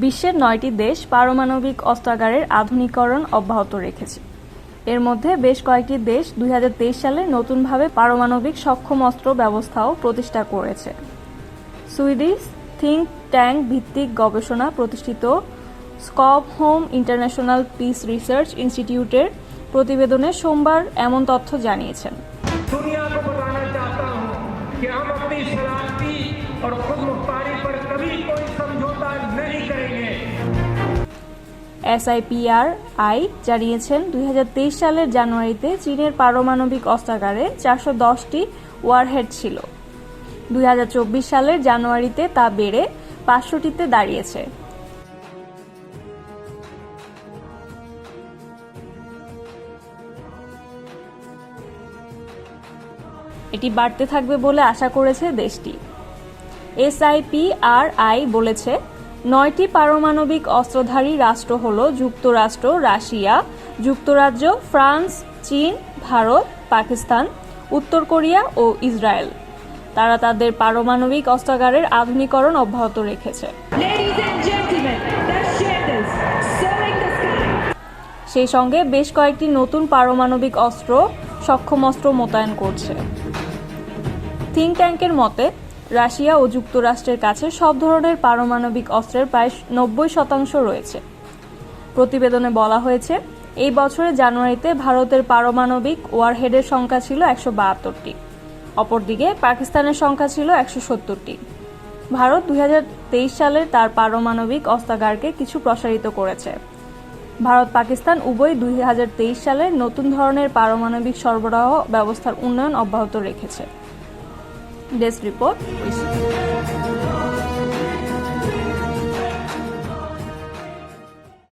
বিশ্বের 9টি দেশ পারমাণবিক অস্ত্রাগারের আধুনিকীকরণ অব্যাহত রেখেছে। এর মধ্যে বেশ কয়েকটি দেশ 2023 সালে নতুনভাবে পারমাণবিক সক্ষম অস্ত্র ব্যবস্থাও প্রতিষ্ঠা করেছে। সুইডিশ থিঙ্ক ট্যাঙ্ক ভিত্তিক গবেষণা প্রতিষ্ঠিত স্টকহোম ইন্টারন্যাশনাল পিস রিসার্চ ইনস্টিটিউটের প্রতিবেদনে সোমবার এমন তথ্য জানিয়েছেন। SIPRI জানিয়েছেন 2023 সালের জানুয়ারিতে চীনের পারমাণবিক অস্ত্রাগারে 410টি ওয়ারহেড ছিল। 2024 সালের জানুয়ারিতে তা বেড়ে 500টিতে দাঁড়িয়েছে। এটি বাড়তে থাকবে বলে আশা করেছে দেশটি। SIPRI বলেছে 9টি পারমাণবিক অস্ত্রধারী রাষ্ট্র হল যুক্তরাষ্ট্র, রাশিয়া, যুক্তরাজ্য, ফ্রান্স, চীন, ভারত, পাকিস্তান, উত্তর কোরিয়া ও ইসরায়েল। তারা তাদের পারমাণবিক অস্ত্রাগারের আধুনিকীকরণ অব্যাহত রেখেছে। সেই সঙ্গে বেশ কয়েকটি নতুন পারমাণবিক অস্ত্র সক্ষম অস্ত্র মোতায়েন করছে। থিঙ্ক ট্যাঙ্কের মতে রাশিয়া ও যুক্তরাষ্ট্রের কাছে সব ধরনের পারমাণবিক অস্ত্রের প্রায় 90% রয়েছে। প্রতিবেদনে বলা হয়েছে, এই বছরের জানুয়ারিতে ভারতের পারমাণবিক ওয়ারহেডের সংখ্যা ছিল 172টি। অপরদিকে পাকিস্তানের সংখ্যা ছিল 170টি। ভারত 2023 সালে তার পারমাণবিক অস্ত্রাগারকে কিছু প্রসারিত করেছে। ভারত পাকিস্তান উভয় 2023 সালে নতুন ধরনের পারমাণবিক সরবরাহ ব্যবস্থার উন্নয়ন অব্যাহত রেখেছে। Desk report.